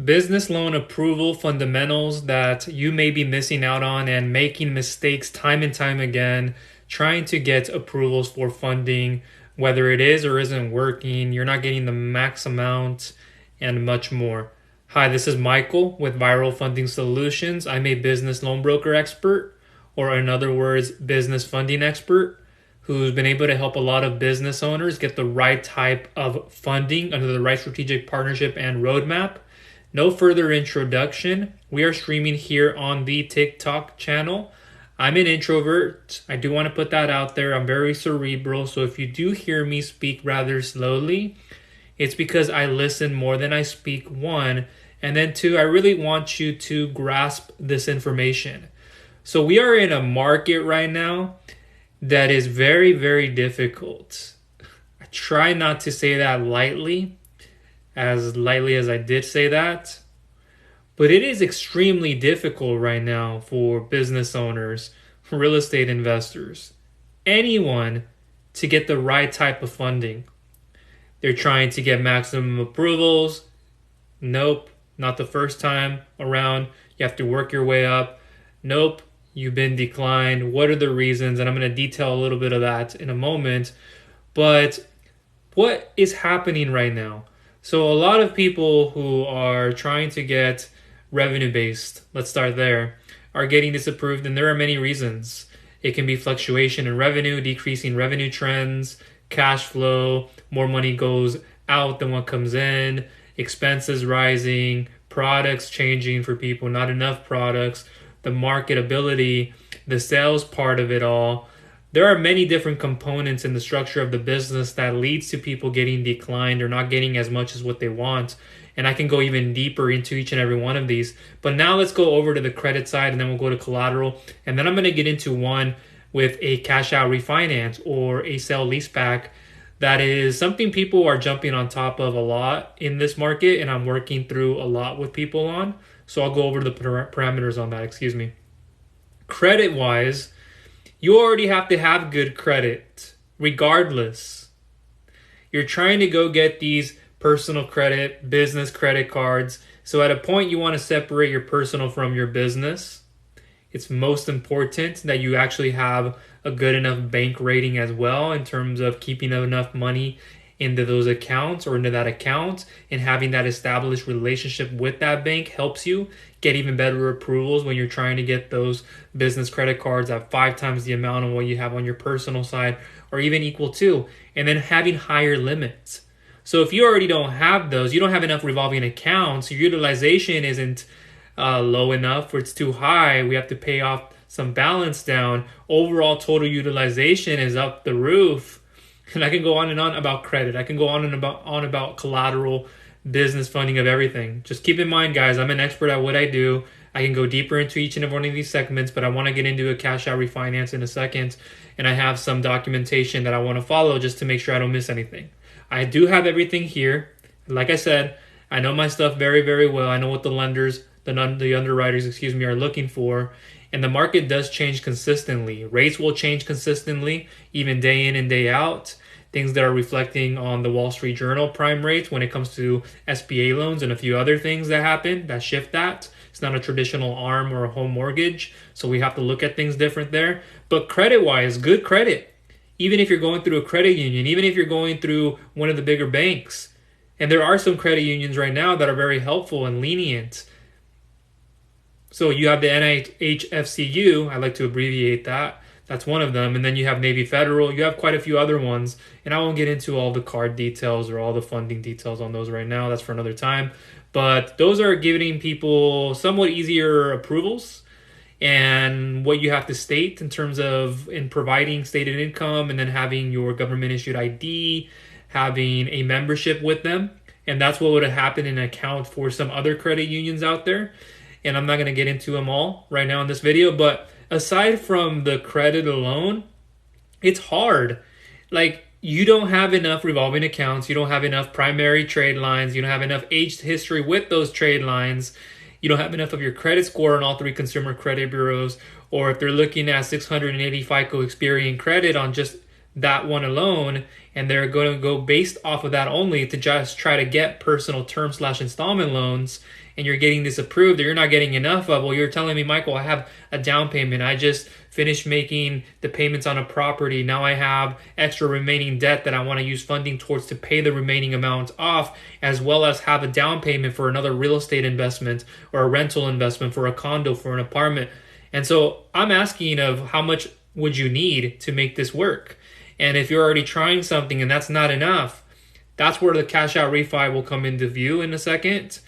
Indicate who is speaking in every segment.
Speaker 1: Business loan approval fundamentals that you may be missing out on and making mistakes time and time again, trying to get approvals for funding, whether it is or isn't working, you're not getting the max amount, and much more. Hi, this is Michael with Viral Funding Solutions. I'm a business loan broker expert, or in other words, business funding expert, who's been able to help a lot of business owners get the right type of funding under the right strategic partnership and roadmap. No further introduction. We are streaming here on the TikTok channel. I'm an introvert. I do want to put that out there. I'm very cerebral. So if you do hear me speak rather slowly, it's because I listen more than I speak, one. And then two, I really want you to grasp this information. So we are in a market right now that is very, very difficult. I try not to say that lightly as I did say that. But it is extremely difficult right now for business owners, real estate investors, anyone to get the right type of funding. They're trying to get maximum approvals. Nope, not the first time around. You have to work your way up. Nope, you've been declined. What are the reasons? And I'm going to detail a little bit of that in a moment. But what is happening right now? So a lot of people who are trying to get revenue-based, let's start there, are getting disapproved, and there are many reasons. It can be fluctuation in revenue, decreasing revenue trends, cash flow, more money goes out than what comes in, expenses rising, products changing for people, not enough products, the marketability, the sales part of it all. There are many different components in the structure of the business that leads to people getting declined or not getting as much as what they want. And I can go even deeper into each and every one of these. But now let's go over to the credit side, and then we'll go to collateral. And then I'm going to get into one with a cash out refinance or a sale leaseback. That is something people are jumping on top of a lot in this market, and I'm working through a lot with people on. So I'll go over the parameters on that, Credit wise, you already have to have good credit, regardless. You're trying to go get these personal credit, business credit cards. So at a point, you want to separate your personal from your business. It's most important that you actually have a good enough bank rating as well in terms of keeping enough money into those accounts or into that account, and having that established relationship with that bank helps you get even better approvals when you're trying to get those business credit cards at 5 times the amount of what you have on your personal side, or even equal to, and then having higher limits. So if you already don't have those, you don't have enough revolving accounts, your utilization isn't low enough, or it's too high, we have to pay off some balance down, overall total utilization is up the roof. And I can go on and on about credit. I can go on about collateral, business funding, of everything. Just keep in mind, guys, I'm an expert at what I do. I can go deeper into each and every one of these segments, but I want to get into a cash out refinance in a second. And I have some documentation that I want to follow just to make sure I don't miss anything. I do have everything here. Like I said, I know my stuff very, very well. I know what the lenders, the underwriters, are looking for. And the market does change consistently. Rates will change consistently, even day in and day out. Things that are reflecting on the Wall Street Journal prime rates when it comes to SBA loans, and a few other things that happen that shift that. It's not a traditional ARM or a home mortgage, so we have to look at things different there. But credit-wise, good credit. Even if you're going through a credit union, even if you're going through one of the bigger banks. And there are some credit unions right now that are very helpful and lenient. So you have the NHFCU, I like to abbreviate that. That's one of them. And then you have Navy Federal. You have quite a few other ones. And I won't get into all the card details or all the funding details on those right now. That's for another time. But those are giving people somewhat easier approvals. And what you have to state in terms of in providing stated income, and then having your government issued ID, having a membership with them. And that's what would have happened in an account for some other credit unions out there. And I'm not going to get into them all right now in this video, but aside from the credit alone, it's hard. Like, you don't have enough revolving accounts, you don't have enough primary trade lines, you don't have enough aged history with those trade lines, you don't have enough of your credit score on all 3 consumer credit bureaus, or if they're looking at 680 FICO Experian credit on just that one alone, and they're going to go based off of that only to just try to get personal term/installment loans, and you're getting this approved that you're not getting enough of. Well, you're telling me, Michael, I have a down payment. I just finished making the payments on a property. Now I have extra remaining debt that I want to use funding towards to pay the remaining amount off, as well as have a down payment for another real estate investment or a rental investment for a condo, for an apartment. And so I'm asking of how much would you need to make this work? And if you're already trying something and that's not enough, that's where the cash out refi will come into view in a second.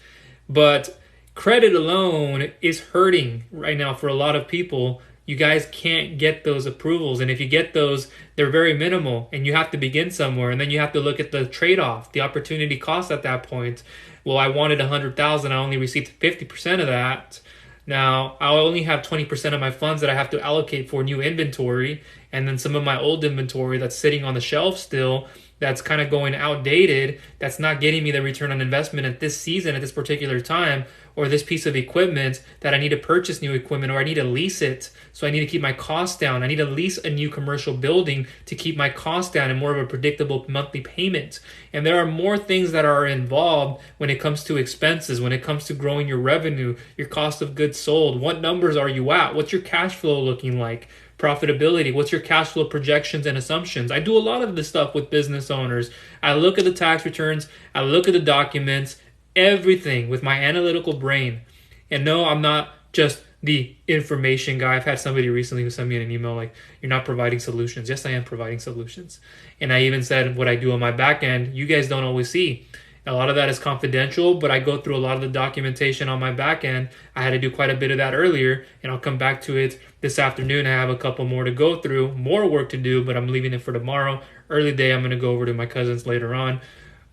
Speaker 1: But credit alone is hurting right now for a lot of people. You guys can't get those approvals. And if you get those, they're very minimal, and you have to begin somewhere. And then you have to look at the trade-off, the opportunity cost at that point. Well, I wanted $100,000. I only received 50% of that. Now, I only have 20% of my funds that I have to allocate for new inventory. And then some of my old inventory that's sitting on the shelf still, that's kind of going outdated, that's not getting me the return on investment at this season, at this particular time, or this piece of equipment that I need to purchase new equipment, or I need to lease it, so I need to keep my costs down. I need to lease a new commercial building to keep my costs down and more of a predictable monthly payment. And there are more things that are involved when it comes to expenses, when it comes to growing your revenue, your cost of goods sold. What numbers are you at? What's your cash flow looking like? Profitability, what's your cash flow projections and assumptions? I do a lot of this stuff with business owners. I look at the tax returns, I look at the documents, everything with my analytical brain. And no, I'm not just the information guy. I've had somebody recently who sent me an email like, you're not providing solutions. Yes, I am providing solutions. And I even said what I do on my back end, you guys don't always see. A lot of that is confidential, but I go through a lot of the documentation on my back end. I had to do quite a bit of that earlier, and I'll come back to it this afternoon. I have a couple more to go through, more work to do, but I'm leaving it for tomorrow. Early day, I'm going to go over to my cousins later on.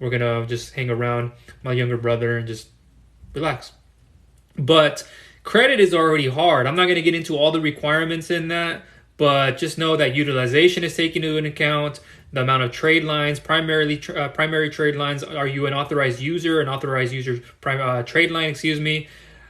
Speaker 1: We're going to just hang around my younger brother and just relax. But credit is already hard. I'm not going to get into all the requirements in that, but just know that utilization is taken into account. The amount of trade lines, primary trade lines. Are you an authorized user? An authorized user trade line, excuse me.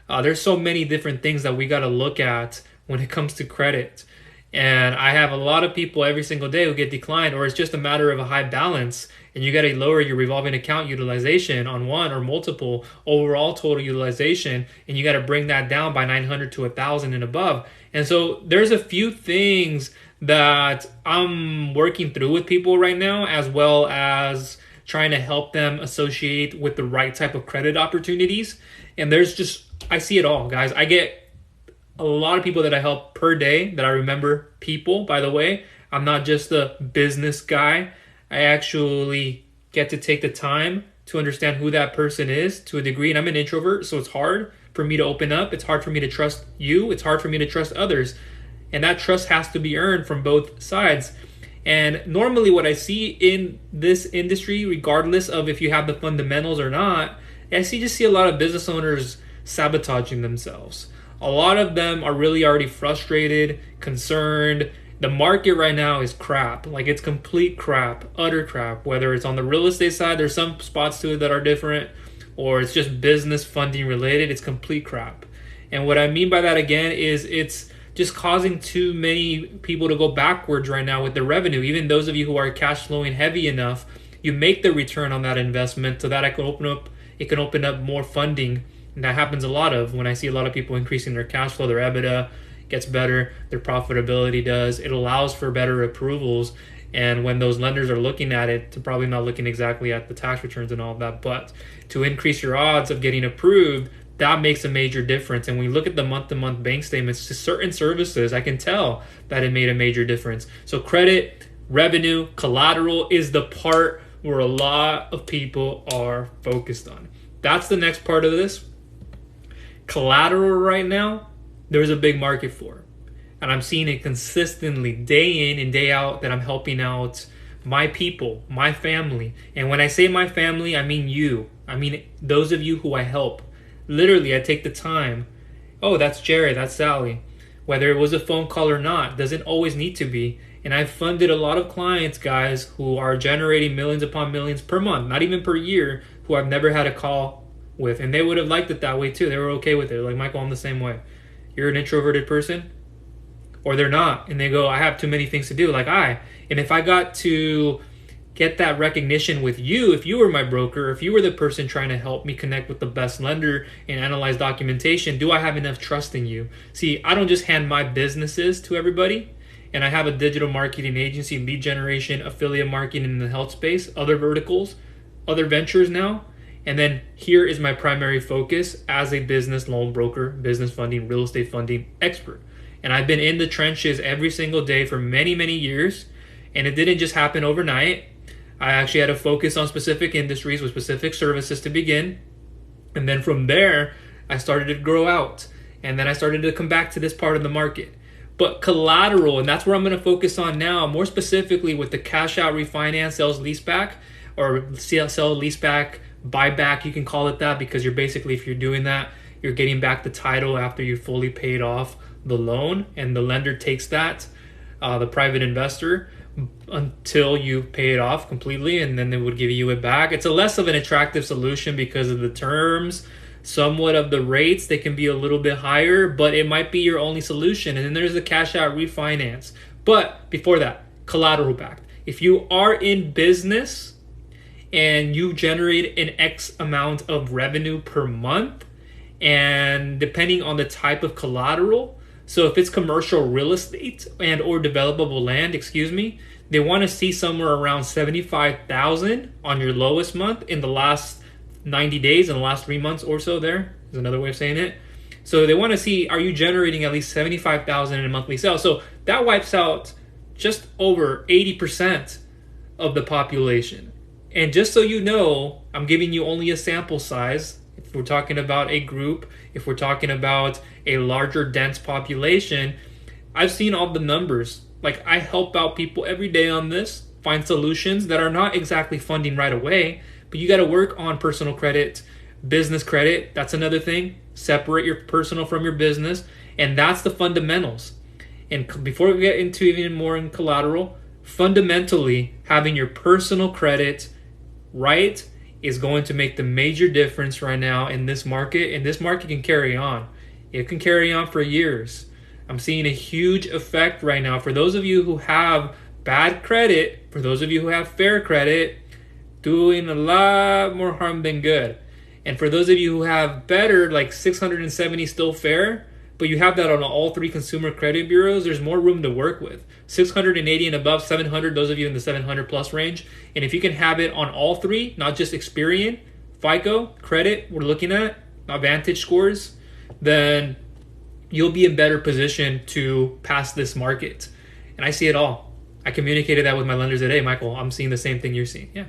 Speaker 1: There's so many different things that we got to look at when it comes to credit. And I have a lot of people every single day who get declined, or it's just a matter of a high balance, and you got to lower your revolving account utilization on one or multiple overall total utilization, and you got to bring that down by 900 to 1,000 and above. And so there's a few things that I'm working through with people right now, as well as trying to help them associate with the right type of credit opportunities. And I see it all, guys. I get a lot of people that I help per day that I remember people, by the way. I'm not just a business guy. I actually get to take the time to understand who that person is to a degree. And I'm an introvert, so it's hard for me to open up. It's hard for me to trust you. It's hard for me to trust others. And that trust has to be earned from both sides. And normally what I see in this industry, regardless of if you have the fundamentals or not, I just see a lot of business owners sabotaging themselves. A lot of them are really already frustrated, concerned. The market right now is crap. Like, it's complete crap, utter crap. Whether it's on the real estate side, there's some spots to it that are different, or it's just business funding related, it's complete crap. And what I mean by that again is it's just causing too many people to go backwards right now with their revenue. Even those of you who are cash flowing heavy enough, you make the return on that investment so that it can open up more funding. And that happens a lot of when I see a lot of people increasing their cash flow, their EBITDA gets better, their profitability does. It allows for better approvals. And when those lenders are looking at it, they're probably not looking exactly at the tax returns and all of that, but to increase your odds of getting approved, that makes a major difference. And when you look at the month-to-month bank statements to certain services, I can tell that it made a major difference. So credit, revenue, collateral is the part where a lot of people are focused on. That's the next part of this. Collateral right now, there's a big market for. And I'm seeing it consistently day in and day out that I'm helping out my people, my family. And when I say my family, I mean you. I mean those of you who I help. Literally, I take the time. Oh, that's Jerry, that's Sally. Whether it was a phone call or not, doesn't always need to be. And I've funded a lot of clients, guys, who are generating millions upon millions per month, not even per year, who I've never had a call with. And they would have liked it that way too. They were okay with it. Like, Michael, I'm the same way. You're an introverted person? Or they're not. And they go, I have too many things to do, like I. And if I got to get that recognition with you if you were my broker, if you were the person trying to help me connect with the best lender and analyze documentation. Do I have enough trust in you? See, I don't just hand my businesses to everybody. And I have a digital marketing agency, lead generation, affiliate marketing in the health space, other verticals, other ventures now. And then here is my primary focus as a business loan broker, business funding, real estate funding expert. And I've been in the trenches every single day for many, many years. And it didn't just happen overnight. I actually had to focus on specific industries with specific services to begin. And then from there, I started to grow out. And then I started to come back to this part of the market. But collateral, and that's where I'm going to focus on now, more specifically with the cash out refinance, sales leaseback, or sell leaseback, buyback, you can call it that, because you're basically, if you're doing that, you're getting back the title after you fully paid off the loan, and the lender takes that, the private investor, until you pay it off completely, and then they would give you it back. It's a less of an attractive solution because of the terms, somewhat of the rates. They can be a little bit higher, but it might be your only solution. And then there's the cash out refinance. But before that, collateral backed. If you are in business and you generate an X amount of revenue per month, and depending on the type of collateral, so if it's commercial real estate and or developable land, they want to see somewhere around 75,000 on your lowest month in the last 90 days, in the last 3 months or so. There is another way of saying it. So they want to see, are you generating at least 75,000 in a monthly sale? So that wipes out just over 80% of the population. And just so you know, I'm giving you only a sample size. If we're talking about a group, if we're talking about a larger dense population, I've seen all the numbers. Like, I help out people every day on this, find solutions that are not exactly funding right away, but you got to work on personal credit, business credit. That's another thing. Separate your personal from your business. And that's the fundamentals. And before we get into even more in collateral, fundamentally, having your personal credit right is going to make the major difference right now in this market. And this market can carry on. It can carry on for years. I'm seeing a huge effect right now. For those of you who have bad credit, for those of you who have fair credit, doing a lot more harm than good. And for those of you who have better, like 670 still fair, but you have that on all three consumer credit bureaus, there's more room to work with. 680 and above, 700, those of you in the 700 plus range. And if you can have it on all three, not just Experian, FICO, credit, we're looking at, not Vantage scores, then you'll be in better position to pass this market. And I see it all. I communicated that with my lenders today. Michael, I'm seeing the same thing you're seeing. Yeah.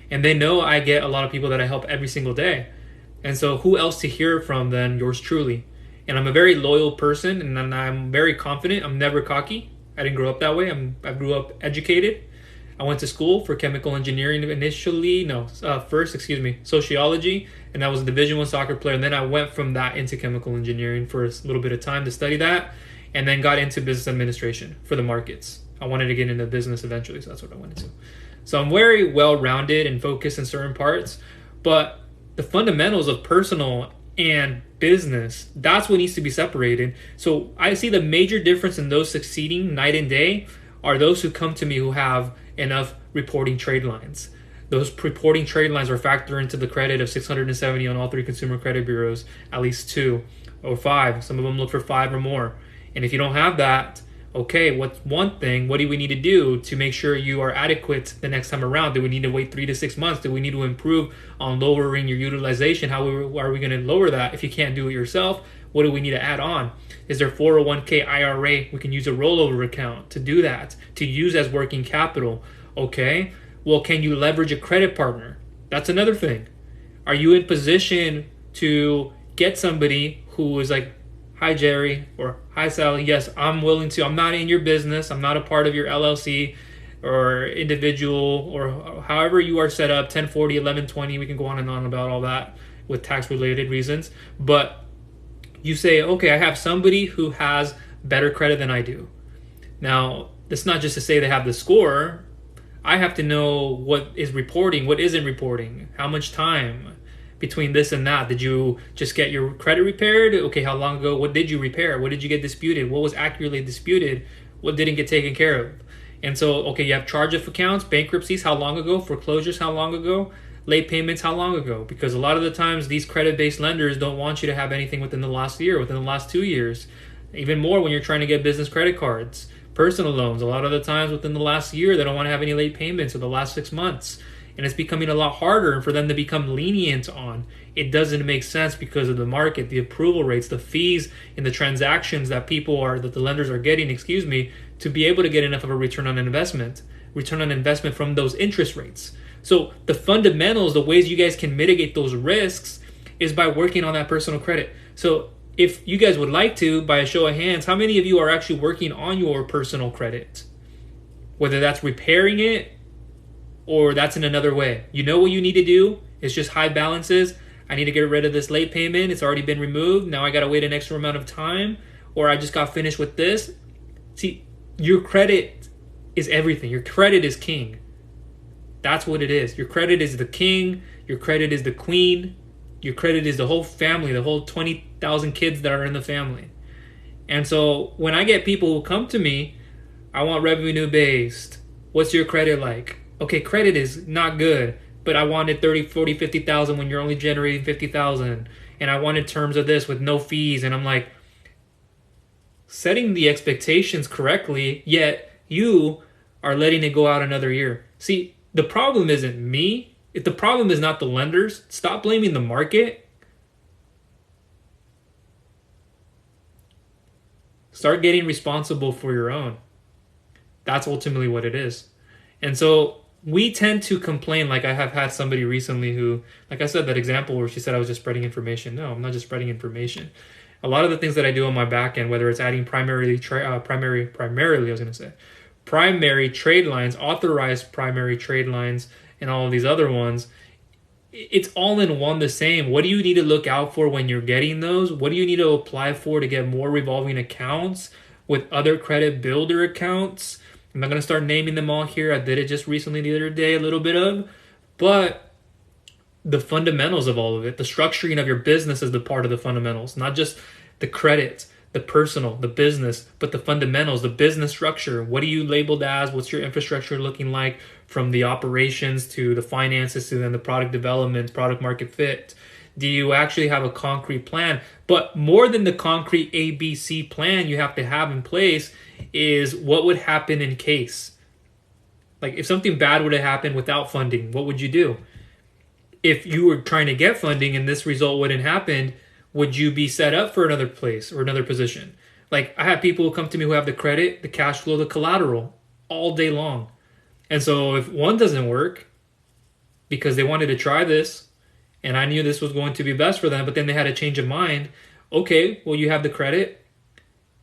Speaker 1: And they know I get a lot of people that I help every single day. And so who else to hear from than yours truly? And I'm a very loyal person, and I'm very confident. I'm never cocky. I didn't grow up that way. I grew up educated. I went to school for chemical engineering sociology, and I was a Division I soccer player. And then I went from that into chemical engineering for a little bit of time to study that, and then got into business administration for the markets. I wanted to get into business eventually, so that's what I went into. So I'm very well-rounded and focused in certain parts, but the fundamentals of personal and business, that's what needs to be separated. So I see the major difference in those succeeding night and day are those who come to me who have enough reporting trade lines. Those reporting trade lines are factored into the credit of 670 on all three consumer credit bureaus, at least 2 or 5. Some of them look for 5 or more. And if you don't have that, okay, what's one thing? What do we need to do to make sure you are adequate the next time around? Do we need to wait 3 to 6 months? Do we need to improve on lowering your utilization? How are we going to lower that if you can't do it yourself? What do we need to add on? Is there 401k IRA? We can use a rollover account to do that, to use as working capital. Okay, well, can you leverage a credit partner? That's another thing. Are you in position to get somebody who is like, hi, Jerry, or hi, Sally. Yes, I'm willing to. I'm not in your business. I'm not a part of your LLC or individual or however you are set up, 1040, 1120. We can go on and on about all that with tax-related reasons. But you say, okay, I have somebody who has better credit than I do. Now, it's not just to say they have the score. I have to know what is reporting, what isn't reporting, how much time between this and that. Did you just get your credit repaired? Okay, how long ago? What did you repair? What did you get disputed? What was accurately disputed? What didn't get taken care of? And so, okay, you have charge-off accounts, bankruptcies, how long ago? Foreclosures, how long ago? Late payments, how long ago? Because a lot of the times these credit-based lenders don't want you to have anything within the last year, within the last 2 years. Even more when you're trying to get business credit cards, personal loans. A lot of the times within the last year, they don't want to have any late payments or the last 6 months. And it's becoming a lot harder for them to become lenient on. It doesn't make sense because of the market, the approval rates, the fees, and the transactions that that the lenders are getting, to be able to get enough of a return on investment from those interest rates. So the fundamentals, the ways you guys can mitigate those risks is by working on that personal credit. So if you guys would like to, by a show of hands, how many of you are actually working on your personal credit? Whether that's repairing it or that's in another way. You know what you need to do? It's just high balances. I need to get rid of this late payment. It's already been removed. Now I got to wait an extra amount of time. Or I just got finished with this. See, your credit is everything. Your credit is king. That's what it is. Your credit is the king. Your credit is the queen. Your credit is the whole family, the whole 20,000 kids that are in the family. And so when I get people who come to me, I want revenue based. What's your credit like? Okay, credit is not good, but I wanted 30, 40, 50,000 when you're only generating 50,000. And I wanted terms of this with no fees. And I'm like, setting the expectations correctly, yet you are letting it go out another year. See, the problem isn't me. If the problem is not the lenders, stop blaming the market. Start getting responsible for your own. That's ultimately what it is. And so we tend to complain, like I have had somebody recently who, like I said, that example where she said I was just spreading information. No, I'm not just spreading information. A lot of the things that I do on my back end, whether it's adding primary trade lines, authorized primary trade lines, and all of these other ones, it's all in one the same. What do you need to look out for when you're getting those? What do you need to apply for to get more revolving accounts with other credit builder accounts? I'm not going to start naming them all here. I did it just recently the other day, a little bit of. But the fundamentals of all of it, the structuring of your business is the part of the fundamentals, not just the credit, the personal, the business, but the fundamentals, the business structure. What are you labeled as? What's your infrastructure looking like, from the operations to the finances to then the product development, product market fit? Do you actually have a concrete plan? But more than the concrete ABC plan you have to have in place is what would happen in case. Like if something bad would have happened without funding, what would you do? If you were trying to get funding and this result wouldn't happen, would you be set up for another place or another position? Like I have people who come to me who have the credit, the cash flow, the collateral all day long. And so if one doesn't work because they wanted to try this and I knew this was going to be best for them, but then they had a change of mind. Okay, well, you have the credit.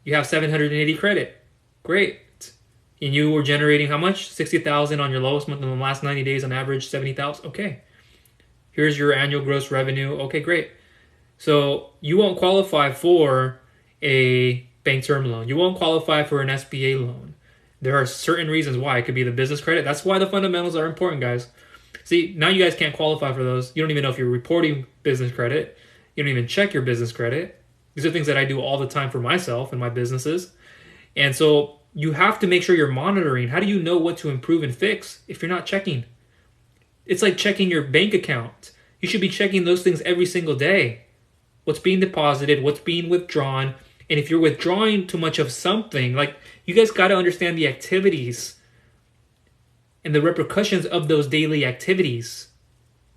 Speaker 1: You have 780 credit. Great. And you were generating how much? 60,000 on your lowest month in the last 90 days on average, 70,000. Okay. Here's your annual gross revenue. Okay, great. So you won't qualify for a bank term loan. You won't qualify for an SBA loan. There are certain reasons why. It could be the business credit. That's why the fundamentals are important, guys. See, now you guys can't qualify for those. You don't even know if you're reporting business credit. You don't even check your business credit. These are things that I do all the time for myself and my businesses. And so you have to make sure you're monitoring. How do you know what to improve and fix if you're not checking? It's like checking your bank account. You should be checking those things every single day. What's being deposited, what's being withdrawn. And if you're withdrawing too much of something, like you guys got to understand the activities and the repercussions of those daily activities.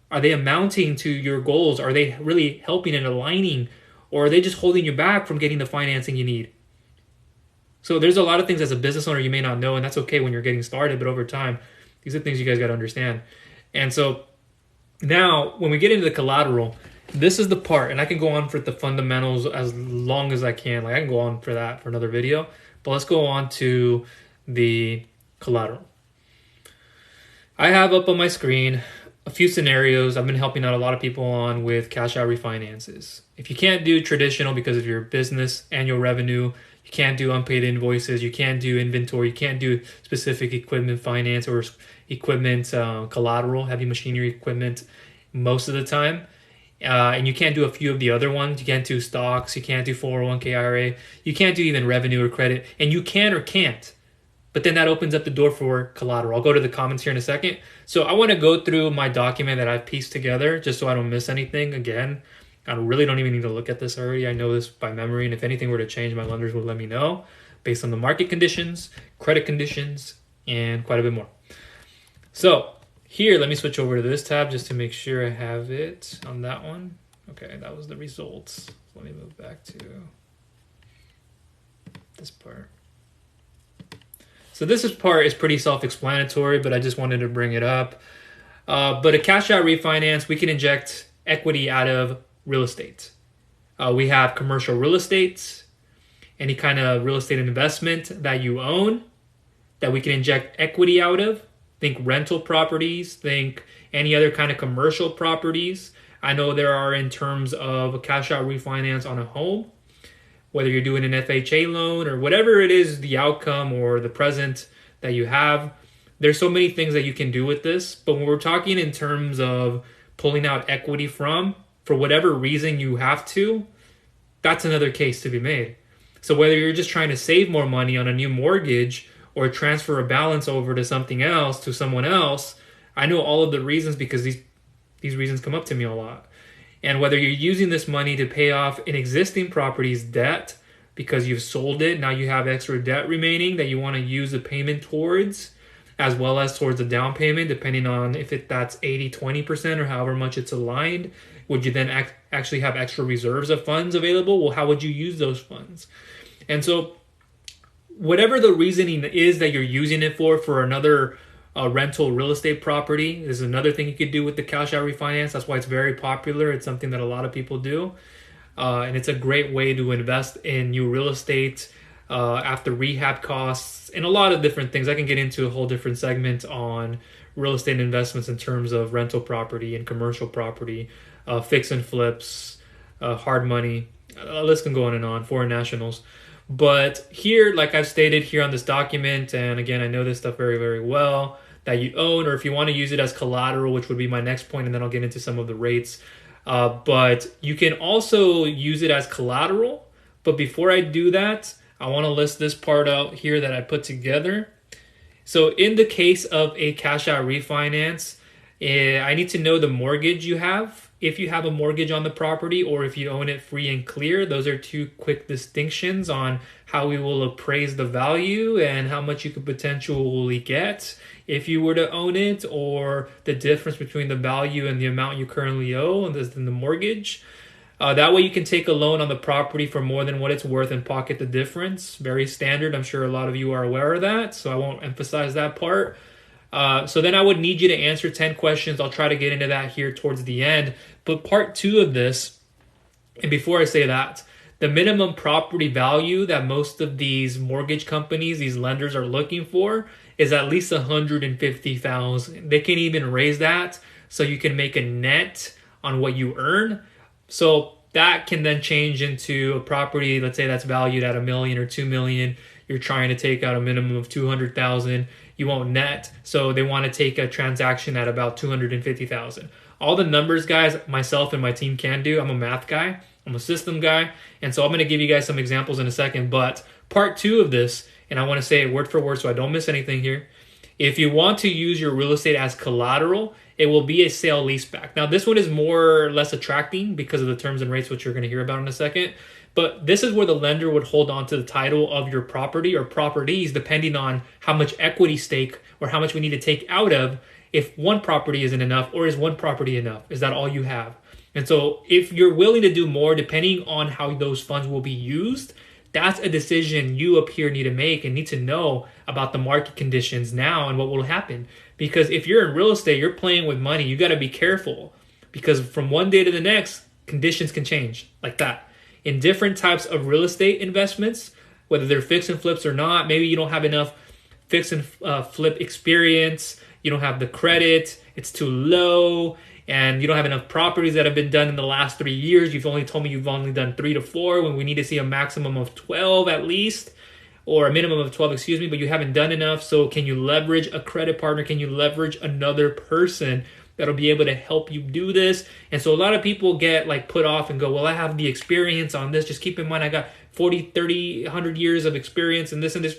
Speaker 1: Are they amounting to your goals? Are they really helping and aligning? Or are they just holding you back from getting the financing you need? So there's a lot of things as a business owner you may not know, and that's okay when you're getting started, but over time, these are things you guys got to understand. And so now when we get into the collateral, this is the part, and I can go on for the fundamentals as long as I can. Like I can go on for that for another video, but let's go on to the collateral. I have up on my screen a few scenarios I've been helping out a lot of people on with cash out refinances. If you can't do traditional because of your business annual revenue, you can't do unpaid invoices, you can't do inventory, you can't do specific equipment finance or equipment collateral, heavy machinery equipment most of the time. And you can't do a few of the other ones. You can't do stocks, you can't do 401k IRA, you can't do even revenue or credit, and you can or can't But then that opens up the door for collateral. I'll go to the comments here in a second. So I want to go through my document that I've pieced together just so I don't miss anything. Again, I really don't even need to look at this already. I know this by memory. And if anything were to change, my lenders would let me know based on the market conditions, credit conditions, and quite a bit more. So here, let me switch over to this tab just to make sure I have it on that one. Okay, that was the results. Let me move back to this part. So this part is pretty self-explanatory, but I just wanted to bring it up. But a cash out refinance, we can inject equity out of real estate. We have commercial real estate, any kind of real estate investment that you own that we can inject equity out of. Think rental properties, think any other kind of commercial properties. I know there are in terms of a cash out refinance on a home, whether you're doing an FHA loan or whatever it is, the outcome or the present that you have. There's so many things that you can do with this. But when we're talking in terms of pulling out equity from, for whatever reason you have to, that's another case to be made. So whether you're just trying to save more money on a new mortgage or transfer a balance over to something else, to someone else, I know all of the reasons because these reasons come up to me a lot. And whether you're using this money to pay off an existing property's debt because you've sold it, now you have extra debt remaining that you want to use the payment towards, as well as towards the down payment, depending on if that's 80-20% or however much it's aligned. Would you then actually have extra reserves of funds available? Well, how would you use those funds? And so whatever the reasoning is that you're using it for another rental real estate property is another thing you could do with the cash out refinance. That's why it's very popular. It's something that a lot of people do. And it's a great way to invest in new real estate after rehab costs and a lot of different things. I can get into a whole different segment on real estate investments in terms of rental property and commercial property, fix and flips, hard money. The list can go on and on, foreign nationals. But here, like I've stated here on this document, and again, I know this stuff very, very well, that you own, or if you want to use it as collateral, which would be my next point, and then I'll get into some of the rates. But you can also use it as collateral. But before I do that, I want to list this part out here that I put together. So in the case of a cash out refinance, I need to know the mortgage you have. If you have a mortgage on the property or if you own it free and clear, those are two quick distinctions on how we will appraise the value and how much you could potentially get if you were to own it, or the difference between the value and the amount you currently owe and the mortgage. That way you can take a loan on the property for more than what it's worth and pocket the difference. Very standard. I'm sure a lot of you are aware of that, so I won't emphasize that part. So then I would need you to answer 10 questions. I'll try to get into that here towards the end. But part two of this, and before I say that, the minimum property value that most of these mortgage companies, these lenders are looking for is at least $150,000. They can even raise that so you can make a net on what you earn. So that can then change into a property, let's say that's valued at $1 million or $2 million. You're trying to take out a minimum of $200,000. You won't net, so they want to take a transaction at about $250,000. All the numbers, guys, myself and my team can do. I'm a math guy. I'm a system guy. And so I'm going to give you guys some examples in a second. But part two of this, and I want to say it word for word so I don't miss anything here. If you want to use your real estate as collateral, it will be a sale leaseback. Now, this one is more or less attracting because of the terms and rates, which you're going to hear about in a second. But this is where the lender would hold on to the title of your property or properties, depending on how much equity stake or how much we need to take out of if one property isn't enough, or is one property enough? Is that all you have? And so if you're willing to do more, depending on how those funds will be used, that's a decision you up here need to make and need to know about the market conditions now and what will happen. Because if you're in real estate, you're playing with money. You got to be careful because from one day to the next, conditions can change like that. In different types of real estate investments, whether they're fix and flips or not, maybe you don't have enough fix and flip experience. You don't have the credit. It's too low. And you don't have enough properties that have been done in the last 3 years. You've only told me you've only done 3 to 4 when we need to see a maximum of 12 at least, or a minimum of 12, excuse me, but you haven't done enough. So can you leverage a credit partner? Can you leverage another person that'll be able to help you do this? And so a lot of people get like put off and go, well, I have the experience on this. Just keep in mind, I got 40, 30, 100 years of experience in this and this.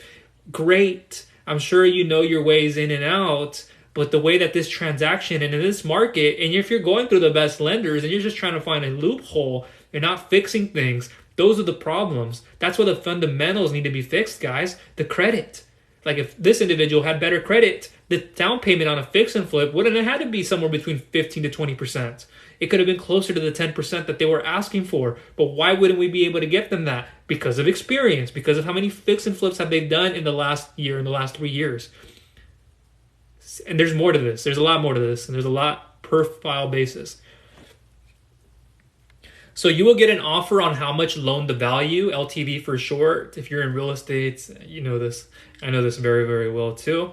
Speaker 1: Great. I'm sure you know your ways in and out, but the way that this transaction and in this market, and if you're going through the best lenders and you're just trying to find a loophole, you're not fixing things, those are the problems. That's where the fundamentals need to be fixed, guys. The credit. Like if this individual had better credit, the down payment on a fix and flip wouldn't have had to be somewhere between 15 to 20%. It could have been closer to the 10% that they were asking for. But why wouldn't we be able to get them that? Because of experience, because of how many fix and flips have they done in the last year, in the last 3 years. And there's more to this. There's a lot more to this. And there's a lot per file basis. So you will get an offer on how much loan to value, LTV for short. If you're in real estate, you know this. I know this very, very well too.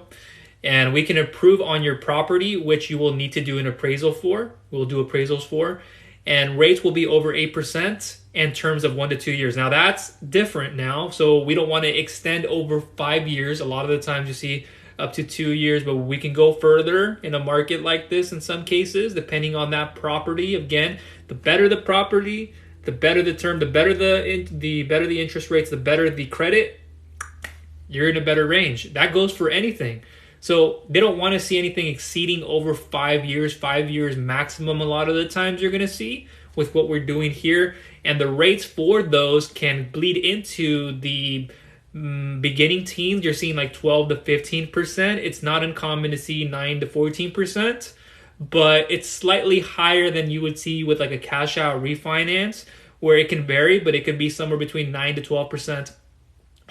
Speaker 1: And we can approve on your property, which you will need to do an appraisal for. We'll do appraisals for. And rates will be over 8% and terms of 1 to 2 years. Now that's different now. So we don't want to extend over 5 years. A lot of the times you see up to 2 years, but we can go further in a market like this in some cases, depending on that property. Again, the better the property, the better the term, the better the interest rates, the better the credit, you're in a better range. That goes for anything. So they don't want to see anything exceeding over 5 years maximum. A lot of the times you're going to see with what we're doing here. And the rates for those can bleed into the beginning teens. You're seeing like 12 to 15%. It's not uncommon to see 9 to 14%, but it's slightly higher than you would see with like a cash out refinance, where it can vary, but it can be somewhere between 9 to 12%.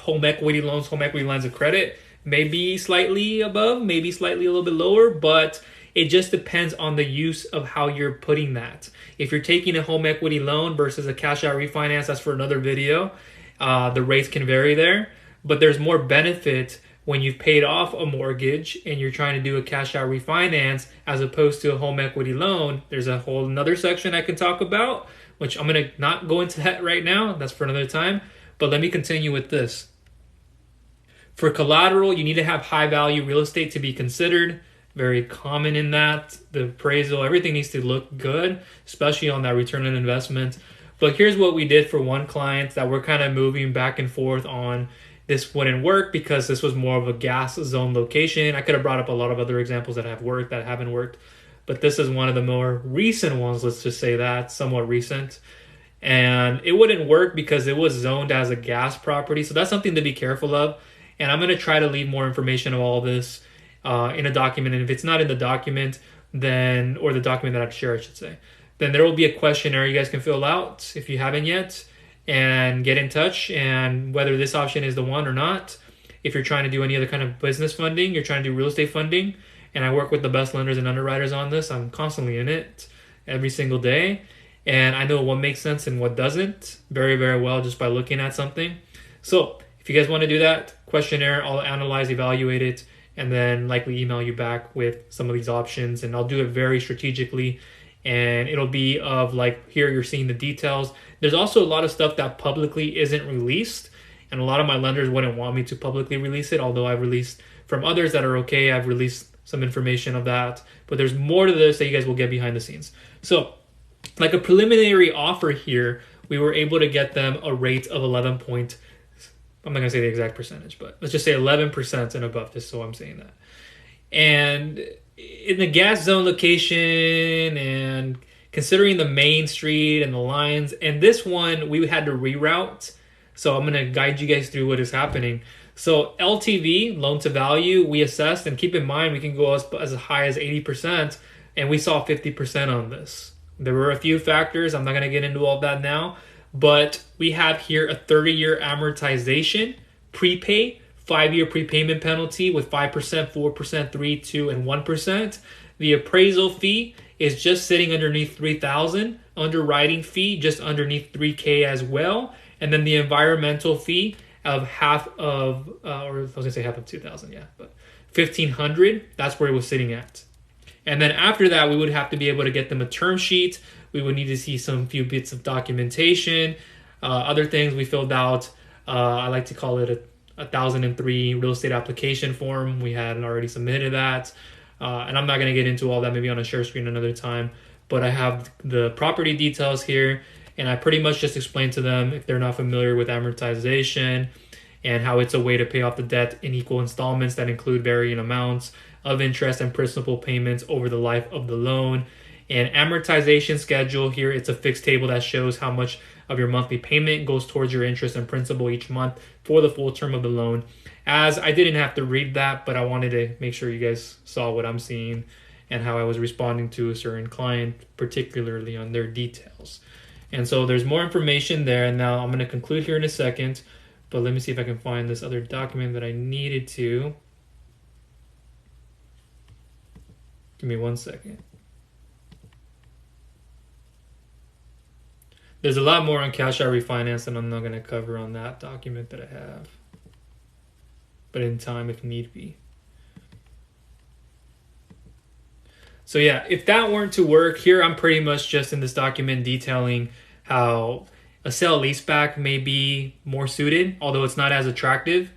Speaker 1: Home equity loans, home equity lines of credit, maybe slightly above, maybe slightly a little bit lower, but it just depends on the use of how you're putting that. If you're taking a home equity loan versus a cash out refinance, that's for another video. The rates can vary there, but there's more benefit when you've paid off a mortgage and you're trying to do a cash out refinance as opposed to a home equity loan. There's a whole another section I can talk about, which I'm going to not go into that right now. That's for another time. But let me continue with this. For collateral, you need to have high value real estate to be considered. Very common in that. The appraisal, everything needs to look good, especially on that return on investment. But here's what we did for one client that we're kind of moving back and forth on. This wouldn't work because this was more of a gas zone location. I could have brought up a lot of other examples that have worked, that haven't worked. But this is one of the more recent ones, let's just say that, somewhat recent. And it wouldn't work because it was zoned as a gas property. So that's something to be careful of. And I'm going to try to leave more information of all this in a document. And if it's not in the document, then, or the document that I've shared, I should say, then there will be a questionnaire you guys can fill out if you haven't yet, and get in touch, and whether this option is the one or not. If you're trying to do any other kind of business funding, you're trying to do real estate funding, and I work with the best lenders and underwriters on this. I'm constantly in it every single day, and I know what makes sense and what doesn't very, very well just by looking at something. So if you guys want to do that questionnaire, I'll analyze, evaluate it, and then likely email you back with some of these options, and I'll do it very strategically. And it'll be of like, here you're seeing the details. There's also a lot of stuff that publicly isn't released, and a lot of my lenders wouldn't want me to publicly release it, although I've released from others that are okay. I've released some information of that, but there's more to this that you guys will get behind the scenes. So like a preliminary offer here, we were able to get them a rate of 11 point, I'm not gonna say the exact percentage, but let's just say 11% and above, just so I'm saying that. And in the gas zone location, and considering the main street and the lines, and this one we had to reroute. So I'm going to guide you guys through what is happening. So LTV, loan to value, we assessed, and keep in mind we can go as high as 80%, and we saw 50% on this. There were a few factors. I'm not going to get into all of that now, but we have here a 30-year amortization, prepay, 5-year prepayment penalty with 5%, 4%, 3, 2, and 1%. The appraisal fee is just sitting underneath $3,000. Underwriting fee just underneath $3,000 as well. And then the environmental fee of half of, or I was gonna say half of $2,000, yeah, but $1,500. That's where it was sitting at. And then after that, we would have to be able to get them a term sheet. We would need to see some few bits of documentation, other things we filled out. I like to call it a 1003 real estate application form. We had already submitted that. And I'm not going to get into all that, maybe on a share screen another time. But I have the property details here. And I pretty much just explained to them, if they're not familiar with amortization and how it's a way to pay off the debt in equal installments that include varying amounts of interest and principal payments over the life of the loan. And amortization schedule here, it's a fixed table that shows how much of your monthly payment goes towards your interest and principal each month for the full term of the loan. As I didn't have to read that, but I wanted to make sure you guys saw what I'm seeing and how I was responding to a certain client, particularly on their details. And so there's more information there. And now I'm going to conclude here in a second, but let me see if I can find this other document that I needed to. Give me 1 second. There's a lot more on cash out refinance and I'm not going to cover on that document that I have, but in time if need be. So yeah, if that weren't to work, here I'm pretty much just in this document detailing how a sale leaseback may be more suited, although it's not as attractive,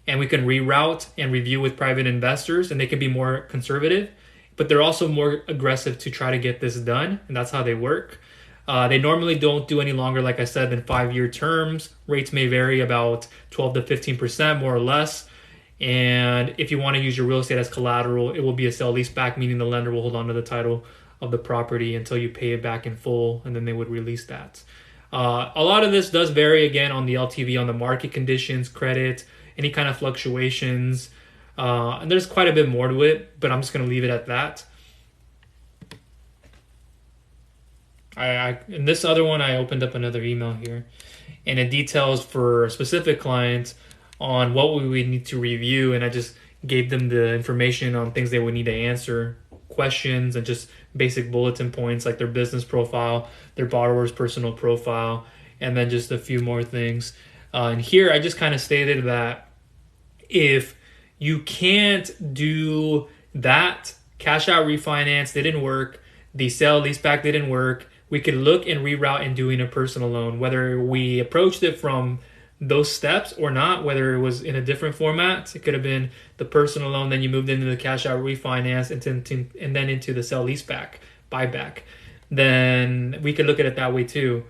Speaker 1: and we can reroute and review with private investors and they can be more conservative, but they're also more aggressive to try to get this done, and that's how they work. They normally don't do any longer, like I said, than 5-year terms. Rates may vary about 12 to 15%, more or less. And if you want to use your real estate as collateral, it will be a sale leaseback, meaning the lender will hold on to the title of the property until you pay it back in full, and then they would release that. A lot of this does vary, again, on the LTV, on the market conditions, credit, any kind of fluctuations. And there's quite a bit more to it, but I'm just going to leave it at that. In this other one, I opened up another email here, and it details for a specific client on what we would need to review, and I just gave them the information on things they would need to answer, questions, and just basic bulletin points like their business profile, their borrower's personal profile, and then just a few more things. And here I just kind of stated that if you can't do that, cash out refinance didn't work, the sale leaseback didn't work, we could look and reroute in doing a personal loan, whether we approached it from those steps or not, whether it was in a different format. It could have been the personal loan, then you moved into the cash out refinance and then into the sell leaseback buyback. Then we could look at it that way too.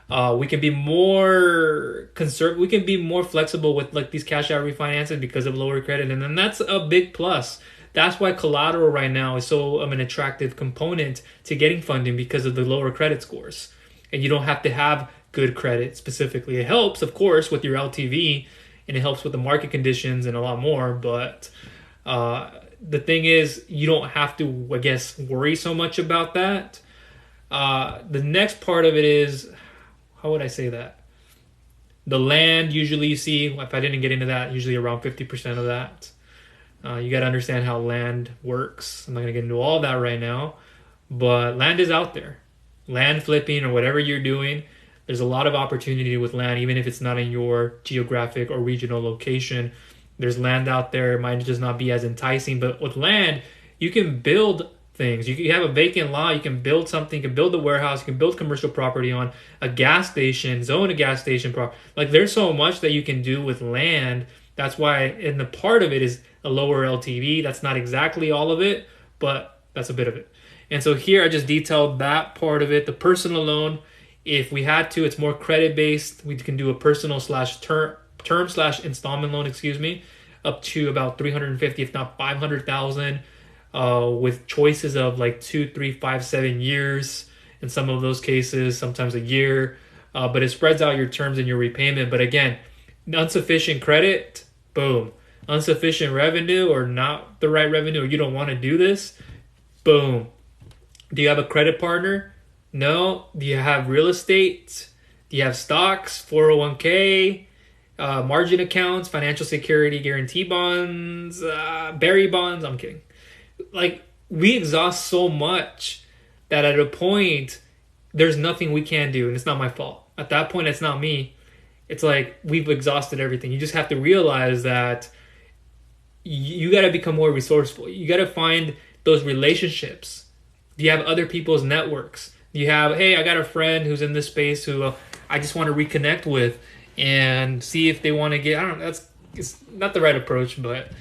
Speaker 1: We can be more conservative. We can be more flexible with like these cash out refinances because of lower credit, and then that's a big plus. That's why collateral right now is so an attractive component to getting funding, because of the lower credit scores, and you don't have to have good credit specifically. It helps, of course, with your LTV, and it helps with the market conditions and a lot more. But the thing is, you don't have to, I guess, worry so much about that. The next part of it is, how would I say that? The land, usually you see, if I didn't get into that, usually around 50% of that. You got to understand how land works. I'm not going to get into all that right now, but land is out there. Land flipping or whatever you're doing, there's a lot of opportunity with land, even if it's not in your geographic or regional location. There's land out there. It might just not be as enticing, but with land, you can build things. You can have a vacant lot, you can build something, you can build a warehouse, you can build commercial property on a gas station, zone a gas station. Like there's so much that you can do with land. That's why, and the part of it is a lower LTV. That's not exactly all of it, but that's a bit of it. And so here I just detailed that part of it. The personal loan, if we had to, it's more credit based. We can do a personal /term/ installment loan, up to about 350, if not 500,000, with choices of like 2, 3, 5, 7 years in some of those cases, sometimes a year. But it spreads out your terms and your repayment. But again, insufficient credit, boom. Insufficient revenue or not the right revenue, or you don't want to do this, boom. Do you have a credit partner? No. Do you have real estate? Do you have stocks, 401k, margin accounts, financial security guarantee bonds, Berry bonds? I'm kidding. Like, we exhaust so much that at a point, there's nothing we can do, and it's not my fault. At that point, it's not me. It's like we've exhausted everything. You just have to realize that you got to become more resourceful. You got to find those relationships. Do you have other people's networks? Do you have, hey, I got a friend who's in this space who I just want to reconnect with and see if they want to get, I don't know, it's not the right approach, but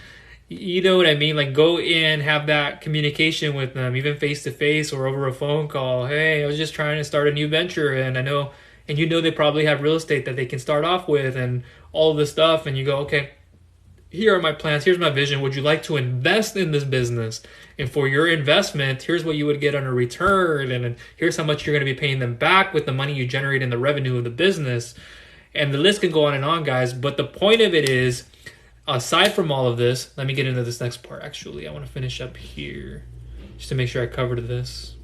Speaker 1: you know what I mean? Like, go in, have that communication with them, even face to face or over a phone call. Hey, I was just trying to start a new venture, and I know and you know they probably have real estate that they can start off with and all this stuff, and you go, okay, here are my plans, here's my vision, would you like to invest in this business? And for your investment, here's what you would get on a return, and here's how much you're going to be paying them back with the money you generate in the revenue of the business. And the list can go on, guys, but the point of it is, aside from all of this, let me get into this next part. Actually, I want to finish up here just to make sure I covered this.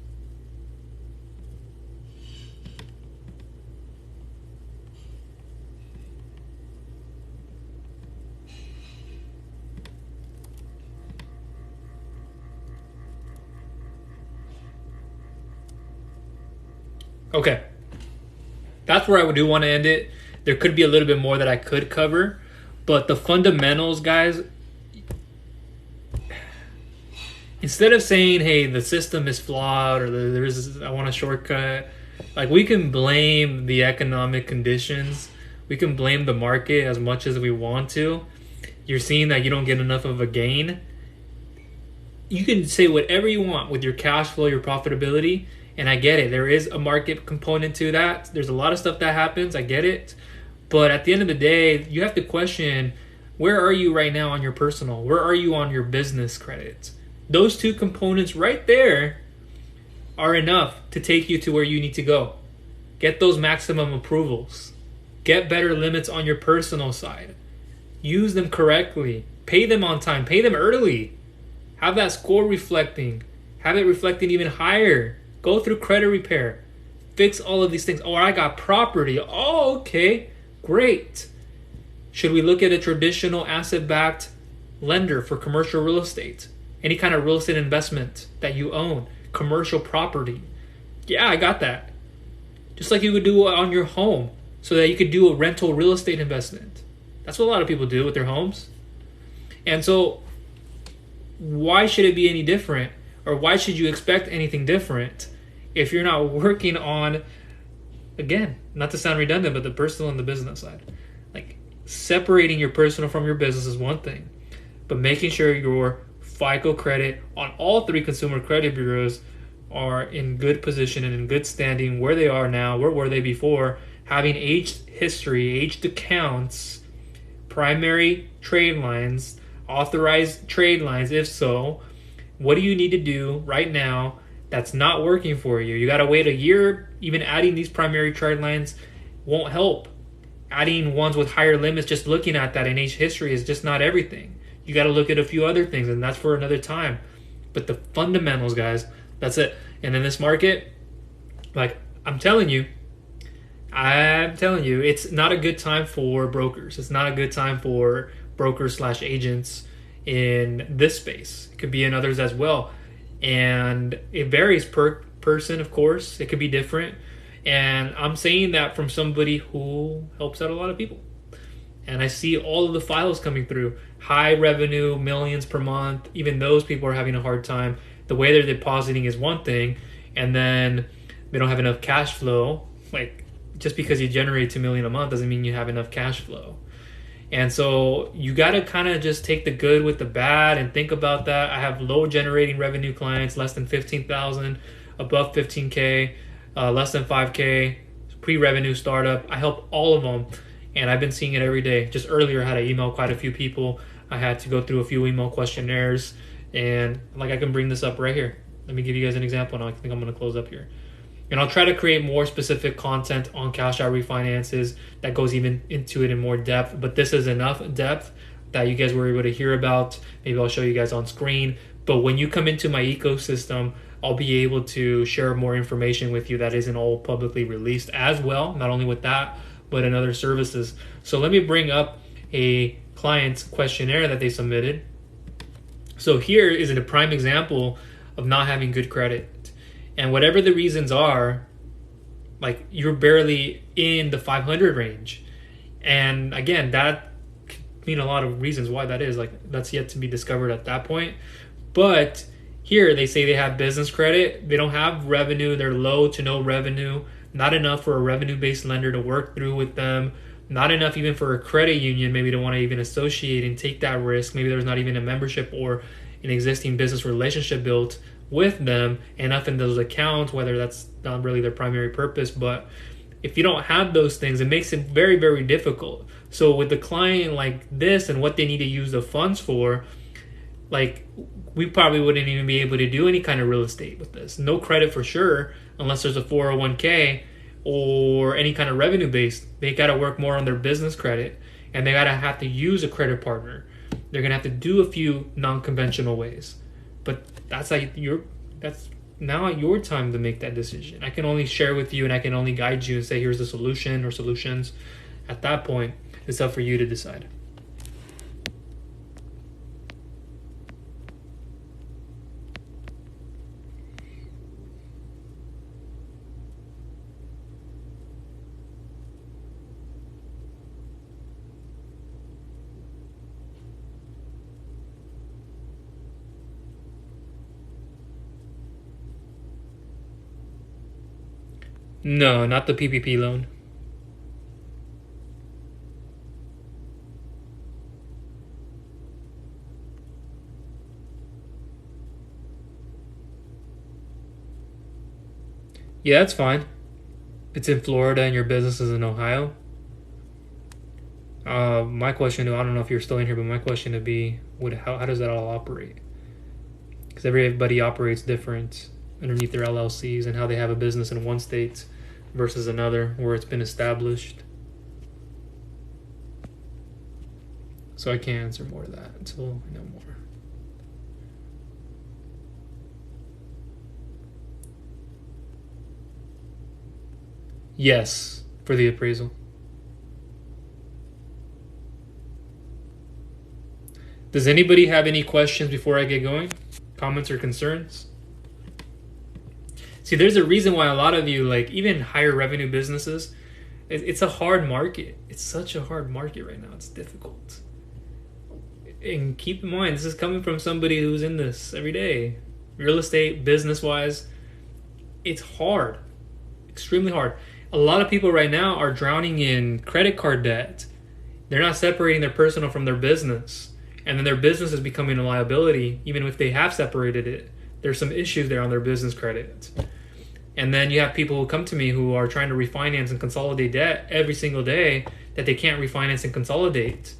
Speaker 1: Okay, that's where I do want to end it. There could be a little bit more that I could cover, but the fundamentals, guys, instead of saying, hey, the system is flawed or I want a shortcut, like, we can blame the economic conditions. We can blame the market as much as we want to. You're seeing that you don't get enough of a gain. You can say whatever you want with your cash flow, your profitability, and I get it. There is a market component to that. There's a lot of stuff that happens. I get it. But at the end of the day, you have to question, where are you right now on your personal? Where are you on your business credit? Those two components right there are enough to take you to where you need to go. Get those maximum approvals. Get better limits on your personal side. Use them correctly. Pay them on time. Pay them early. Have that score reflecting. Have it reflecting even higher. Go through credit repair. Fix all of these things. Oh, I got property. Oh, okay. Great. Should we look at a traditional asset-backed lender for commercial real estate? Any kind of real estate investment that you own. Commercial property. Yeah, I got that. Just like you would do on your home, so that you could do a rental real estate investment. That's what a lot of people do with their homes. And so, why should it be any different? Or why should you expect anything different if you're not working on, again, not to sound redundant, but the personal and the business side? Like, separating your personal from your business is one thing, but making sure your FICO credit on all three consumer credit bureaus are in good position and in good standing where they are now, where were they before, having aged history, aged accounts, primary trade lines, authorized trade lines, if so. What do you need to do right now that's not working for you? You got to wait a year. Even adding these primary trade lines won't help. Adding ones with higher limits, just looking at that in age history is just not everything. You got to look at a few other things, and that's for another time. But the fundamentals, guys, that's it. And in this market, like, I'm telling you, it's not a good time for brokers. It's not a good time for brokers/agents in this space. It could be in others as well. And it varies per person, of course. It could be different. And I'm saying that from somebody who helps out a lot of people. And I see all of the files coming through. High revenue, millions per month. Even those people are having a hard time. The way they're depositing is one thing. And then they don't have enough cash flow. Like, just because you generate $2 million a month doesn't mean you have enough cash flow. And so you got to kind of just take the good with the bad and think about that. I have low generating revenue clients, less than 15,000, above 15K, less than 5K, pre-revenue startup. I help all of them, and I've been seeing it every day. Just earlier, I had to email quite a few people. I had to go through a few email questionnaires, and like, I can bring this up right here. Let me give you guys an example, and I think I'm going to close up here. And I'll try to create more specific content on cash out refinances that goes even into it in more depth. But this is enough depth that you guys were able to hear about. Maybe I'll show you guys on screen. But when you come into my ecosystem, I'll be able to share more information with you that isn't all publicly released as well. Not only with that, but in other services. So let me bring up a client's questionnaire that they submitted. So here is a prime example of not having good credit. And whatever the reasons are, like, you're barely in the 500 range. And again, that could mean a lot of reasons why that is. Like, that's yet to be discovered at that point. But here they say they have business credit. They don't have revenue. They're low to no revenue. Not enough for a revenue-based lender to work through with them. Not enough even for a credit union maybe to want to even associate and take that risk. Maybe there's not even a membership or an existing business relationship built with them, enough in those accounts, whether that's not really their primary purpose. But If you don't have those things, it makes it very, very difficult. So with the client like this and what they need to use the funds for, like, we probably wouldn't even be able to do any kind of real estate with this. No credit for sure, unless there's a 401k or any kind of revenue based. They got to work more on their business credit, and they got to have to use a credit partner. They're going to have to do a few non-conventional ways. But that's now your time to make that decision. I can only share with you and I can only guide you and say, here's the solution or solutions. At that point, it's up for you to decide. No, not the PPP loan. Yeah, that's fine. It's in Florida and your business is in Ohio. My question, I don't know if you're still in here, but my question would be, how does that all operate? Because everybody operates different underneath their LLCs and how they have a business in one state versus another where it's been established. So I can't answer more of that until I know more. Yes, for the appraisal. Does anybody have any questions before I get going? Comments or concerns? See, there's a reason why a lot of you, like even higher revenue businesses, it's a hard market. It's such a hard market right now. It's difficult. And keep in mind, this is coming from somebody who's in this every day. Real estate, business-wise, it's hard. Extremely hard. A lot of people right now are drowning in credit card debt. They're not separating their personal from their business. And then their business is becoming a liability, even if they have separated it. There's some issues there on their business credit. And then you have people who come to me who are trying to refinance and consolidate debt every single day that they can't refinance and consolidate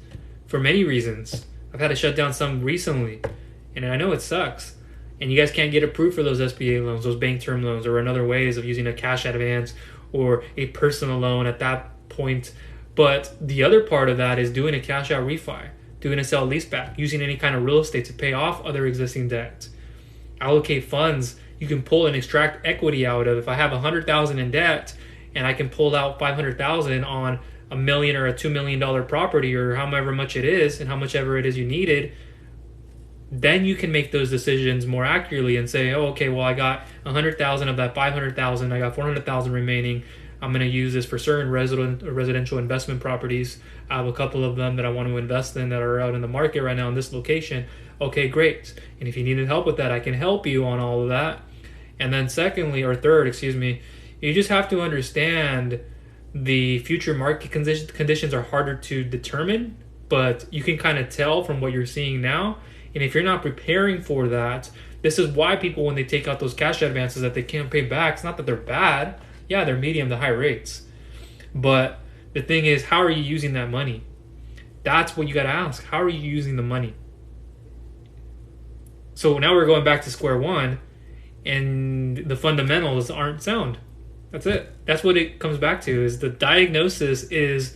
Speaker 1: for many reasons. I've had to shut down some recently, and I know it sucks. And you guys can't get approved for those SBA loans, those bank term loans, or another ways of using a cash advance or a personal loan at that point. But the other part of that is doing a cash out refi, doing a sell leaseback, using any kind of real estate to pay off other existing debt. Allocate funds you can pull and extract equity out of. If I have $100,000 in debt and I can pull out $500,000 on $1 million or a $2 million property or however much it is and how much ever it is you needed, then you can make those decisions more accurately and say, oh, okay, well, I got 100,000 of that 500,000. I got 400,000 remaining. I'm going to use this for certain residential investment properties. I have a couple of them that I want to invest in that are out in the market right now in this location. Okay, great. And if you needed help with that, I can help you on all of that. And then third, you just have to understand the future market conditions are harder to determine, but you can kind of tell from what you're seeing now. And if you're not preparing for that, this is why people, when they take out those cash advances that they can't pay back, it's not that they're bad. Yeah, they're medium to high rates. But the thing is, how are you using that money? That's what you got to ask. How are you using the money? So now we're going back to square one, and the fundamentals aren't sound. That's it. That's what it comes back to, is the diagnosis is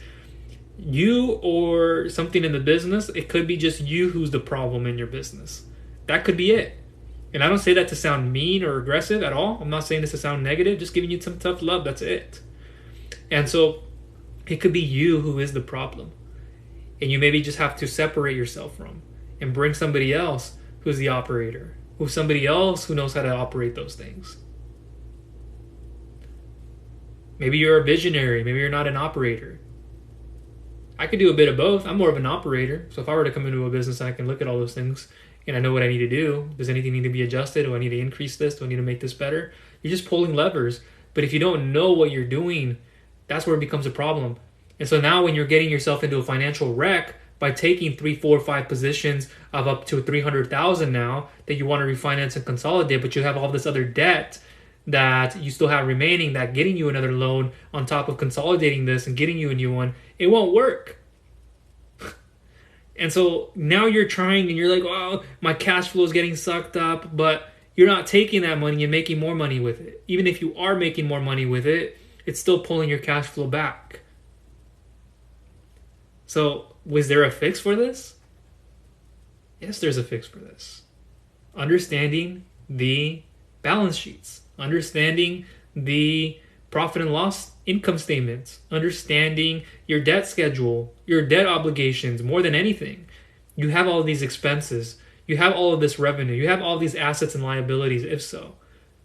Speaker 1: you or something in the business. It could be just you who's the problem in your business. That could be it. And I don't say that to sound mean or aggressive at all. I'm not saying this to sound negative, just giving you some tough love. That's it. And so it could be you who is the problem. And you maybe just have to separate yourself from and bring somebody else who's the operator, who's somebody else who knows how to operate those things. Maybe you're a visionary. Maybe you're not an operator. I could do a bit of both. I'm more of an operator. So if I were to come into a business and I can look at all those things and I know what I need to do, does anything need to be adjusted? Do I need to increase this? Do I need to make this better? You're just pulling levers. But if you don't know what you're doing, that's where it becomes a problem. And so now when you're getting yourself into a financial wreck by taking 3, 4, 5 positions of up to 300,000 now that you want to refinance and consolidate, but you have all this other debt that you still have remaining, that getting you another loan on top of consolidating this and getting you a new one, it won't work. And so now you're trying and you're like, oh, my cash flow is getting sucked up, but you're not taking that money and making more money with it. Even if you are making more money with it, it's still pulling your cash flow back. So was there a fix for this? Yes, there's a fix for this. Understanding the balance sheets, understanding the profit and loss income statements, understanding your debt schedule, your debt obligations. More than anything, you have all of these expenses, you have all of this revenue, you have all these assets and liabilities, if so.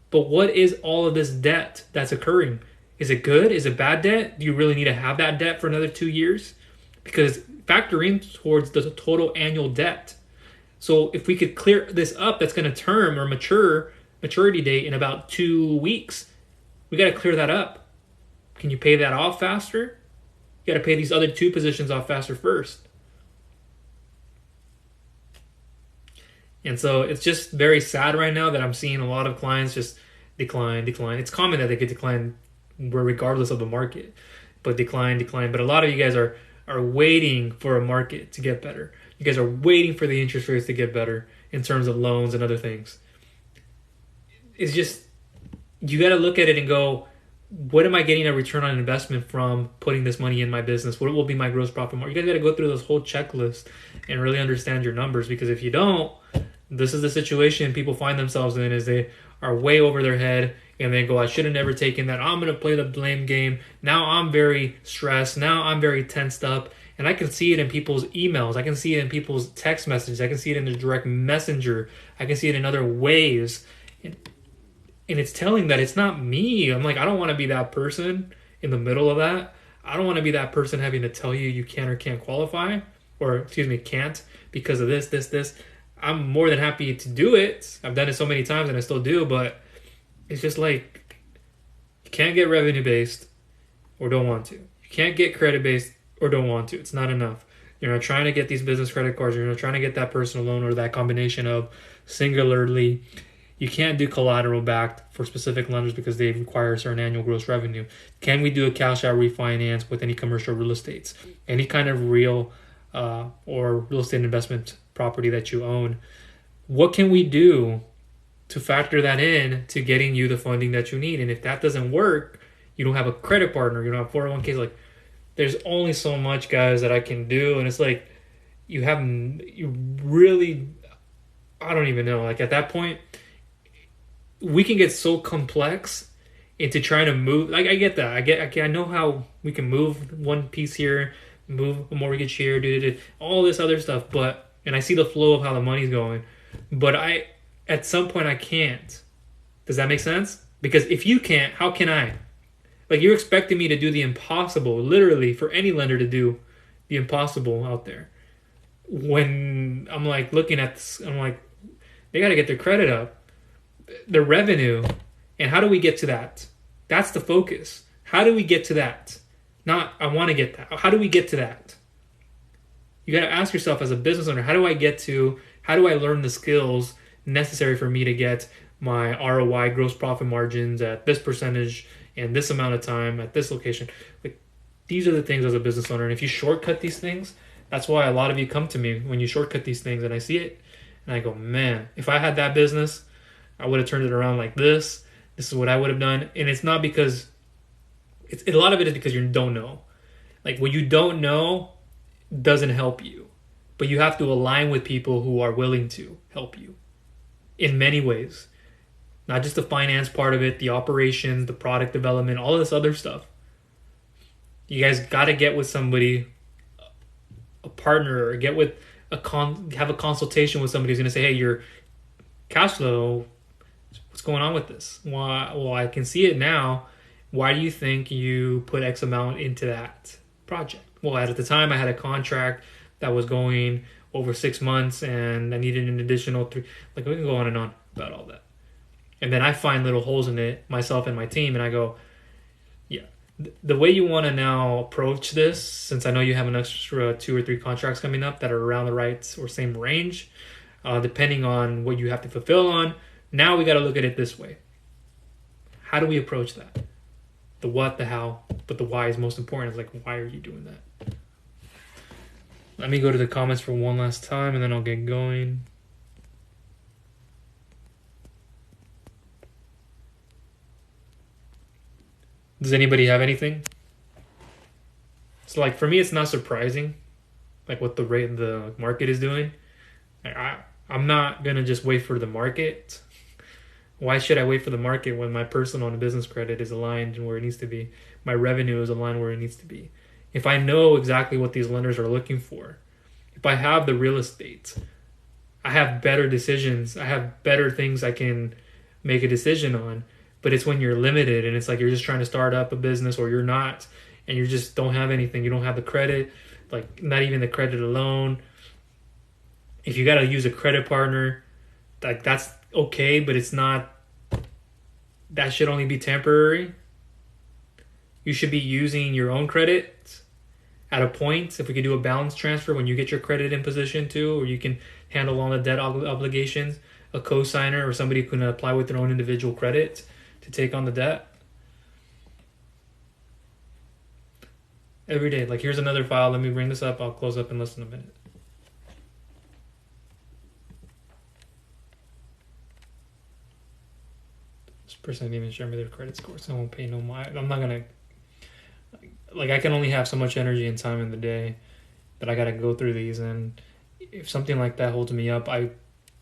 Speaker 1: But what is all of this debt that's occurring? Is it good? Is it bad debt? Do you really need to have that debt for another 2 years? Because factor in towards the total annual debt. So if we could clear this up, that's going to term or maturity date in about 2 weeks. We got to clear that up. Can you pay that off faster? You got to pay these other 2 positions off faster first. And so it's just very sad right now that I'm seeing a lot of clients just decline. It's common that they could decline regardless of the market, but decline. But a lot of you guys are waiting for a market to get better. You guys are waiting for the interest rates to get better in terms of loans and other things. It's just, you got to look at it and go, what am I getting a return on investment from putting this money in my business? What will be my gross profit margin? You guys got to go through this whole checklist and really understand your numbers, because if you don't, this is the situation people find themselves in, is they are way over their head and they go, I should have never taken that. I'm going to play the blame game. Now I'm very stressed. Now I'm very tensed up. And I can see it in people's emails. I can see it in people's text messages. I can see it in the direct messenger. I can see it in other ways. And it's telling that it's not me. I'm like, I don't want to be that person in the middle of that. I don't want to be that person having to tell you can or can't qualify, or can't because of this. I'm more than happy to do it. I've done it so many times and I still do, but it's just like, you can't get revenue based or don't want to. You can't get credit based or don't want to. It's not enough. You're not trying to get these business credit cards. You're not trying to get that personal loan or that combination of singularly. You can't do collateral backed for specific lenders because they require a certain annual gross revenue. Can we do a cash out refinance with any commercial real estates? Any kind of real or real estate investment property that you own? What can we do to factor that in to getting you the funding that you need? And if that doesn't work, you don't have a credit partner, you don't have 401ks, like, there's only so much, guys, that I can do. And it's like, you really, I don't even know. Like, at that point, we can get so complex into trying to move. Like, I get that. I know how we can move one piece here, move a mortgage here, do all this other stuff. And I see the flow of how the money's going. But at some point, I can't. Does that make sense? Because if you can't, how can I? Like, you're expecting me to do the impossible, literally, for any lender to do the impossible out there. When I'm like looking at this, I'm like, they got to get their credit up, their revenue, and how do we get to that? That's the focus. How do we get to that? Not, I want to get that. How do we get to that? You got to ask yourself as a business owner, how do I learn the skills necessary for me to get my ROI, gross profit margins, at this percentage and this amount of time at this location? Like, these are the things as a business owner. And if you shortcut these things, that's why a lot of you come to me when you shortcut these things, and I see it and I go, man, if I had that business, I would have turned it around like this. This is what I would have done. And it's not because a lot of it is because you don't know. Like, what you don't know doesn't help you, but you have to align with people who are willing to help you in many ways. Not just the finance part of it, the operations, the product development, all of this other stuff. You guys got to get with somebody, a partner, or get with have a consultation with somebody who's going to say, hey, your cash flow, what's going on with this? Well, I can see it now. Why do you think you put X amount into that project? Well, at the time, I had a contract that was going over 6 months, and I needed an additional 3. Like, we can go on and on about all that. And then I find little holes in it, myself and my team, and I go, yeah, the way you want to now approach this, since I know you have an extra 2 or 3 contracts coming up that are around the right or same range, depending on what you have to fulfill on, now we got to look at it this way. How do we approach that? The what, the how, but the why is most important. It's like, why are you doing that? Let me go to the comments for one last time and then I'll get going. Does anybody have anything? So like for me, it's not surprising, like what the market is doing. I'm not gonna just wait for the market. Why should I wait for the market when my personal and business credit is aligned where it needs to be? My revenue is aligned where it needs to be. If I know exactly what these lenders are looking for, if I have the real estate, I have better decisions. I have better things I can make a decision on. But it's when you're limited and it's like you're just trying to start up a business or you're not and you just don't have anything. You don't have the credit, like not even the credit alone. If you got to use a credit partner, like that's okay, but it's not, that should only be temporary. You should be using your own credit at a point. If we could do a balance transfer when you get your credit in position too, or you can handle all the debt obligations, a co-signer or somebody who can apply with their own individual credit to take on the debt. Every day. Like here's another file. Let me bring this up. I'll close up in less than a minute. This person didn't even share me their credit score, so I won't pay no mind. I'm not gonna, like I can only have so much energy and time in the day that I gotta go through these, and if something like that holds me up, I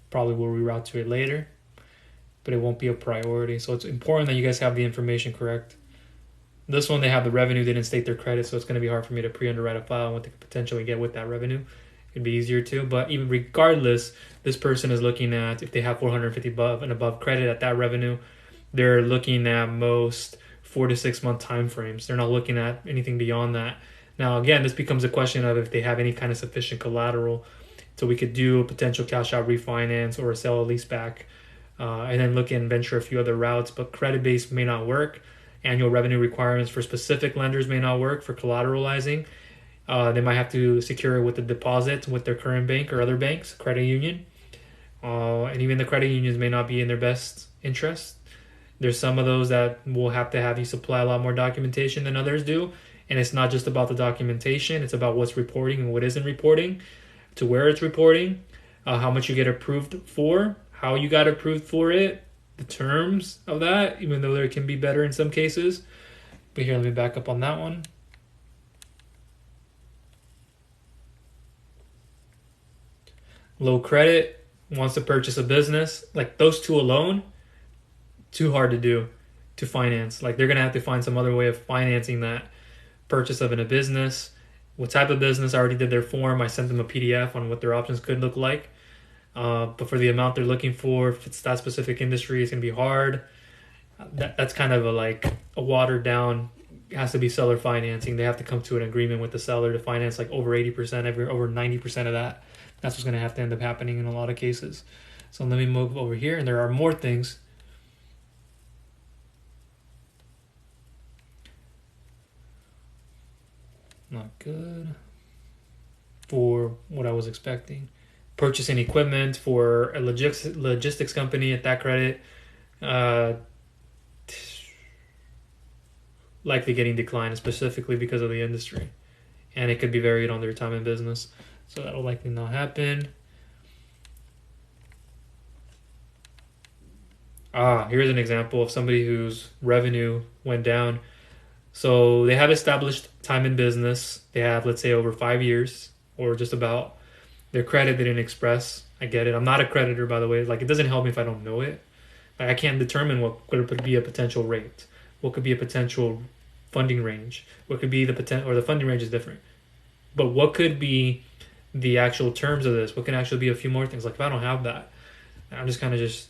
Speaker 1: probably will reroute to it later, but it won't be a priority. So it's important that you guys have the information correct. This one, they have the revenue, they didn't state their credit, so it's going to be hard for me to pre-underwrite a file and what they could potentially get with that revenue. It'd be easier to, but even regardless, this person is looking at, if they have 450 above and above credit at that revenue, they're looking at most 4 to 6 month time frames. They're not looking at anything beyond that. Now, again, this becomes a question of if they have any kind of sufficient collateral. So we could do a potential cash out refinance or a sell or lease back, and then look and venture a few other routes, but credit base may not work. Annual revenue requirements for specific lenders may not work for collateralizing. They might have to secure it with a deposit with their current bank or other banks, credit union. And even the credit unions may not be in their best interest. There's some of those that will have to have you supply a lot more documentation than others do. And it's not just about the documentation. It's about what's reporting and what isn't reporting, to where it's reporting, how much you get approved for, how you got approved for it, the terms of that, even though there can be better in some cases. But here, let me back up on that one. Low credit, wants to purchase a business. Like those two alone, too hard to do, to finance. Like they're going to have to find some other way of financing that purchase of a business. What type of business? I already did their form. I sent them a PDF on what their options could look like. But for the amount they're looking for, if it's that specific industry, it's going to be hard. That's kind of a watered down, it has to be seller financing. They have to come to an agreement with the seller to finance like over 80%, over 90% of that. That's what's going to have to end up happening in a lot of cases. So let me move over here, and there are more things. Not good for what I was expecting. Purchasing equipment for a logistics company at that credit, likely getting declined, specifically because of the industry, and it could be varied on their time in business, so that'll likely not happen. Here's an example of somebody whose revenue went down. So they have established time in business. They have, let's say, over 5 years or just about. Their credit didn't express. I get it. I'm not a creditor, by the way. Like, it doesn't help me if I don't know it. Like, I can't determine what could be a potential rate. What could be a potential funding range. What could be the potential, or the funding range is different. But what could be the actual terms of this? What can actually be a few more things? Like, if I don't have that, I'm just kind of just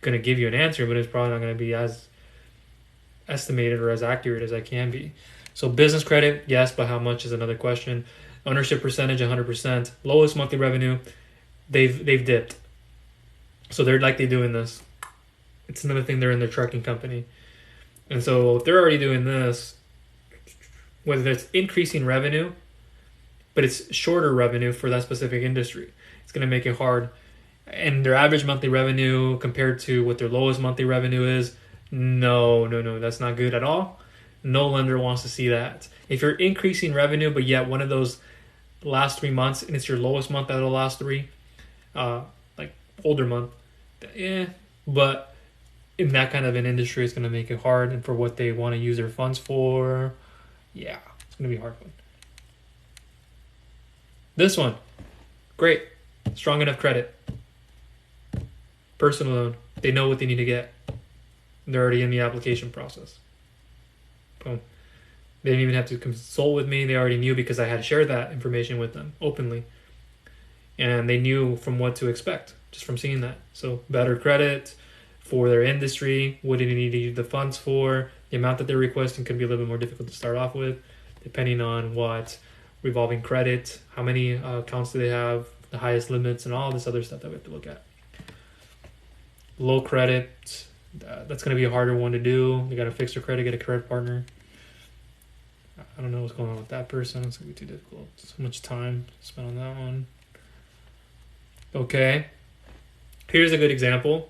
Speaker 1: going to give you an answer, but it's probably not going to be as estimated or as accurate as I can be. So business credit, yes, but how much is another question. Ownership percentage, 100%. Lowest monthly revenue, they've dipped. So they're likely doing this. It's another thing, they're in their trucking company. And so if they're already doing this, whether it's increasing revenue, but it's shorter revenue for that specific industry, it's going to make it hard. And their average monthly revenue compared to what their lowest monthly revenue is, No, that's not good at all. No lender wants to see that. If you're increasing revenue, but yet one of those last 3 months and it's your lowest month out of the last three, uh, like older month, yeah. But in that kind of an industry, it's going to make it hard, and for what they want to use their funds for, yeah, it's going to be a hard one. This one, great, strong enough credit, personal loan. They know what they need to get. They're already in the application process. Boom. They didn't even have to consult with me. They already knew because I had shared that information with them openly. And they knew from what to expect just from seeing that. So better credit for their industry, what do they need to use the funds for, the amount that they're requesting could be a little bit more difficult to start off with, depending on what revolving credit, how many accounts do they have, the highest limits, and all this other stuff that we have to look at. Low credit, that's going to be a harder one to do. You got to fix their credit, get a credit partner. I don't know what's going on with that person. It's going to be too difficult. So much time spent on that one. Okay. Here's a good example.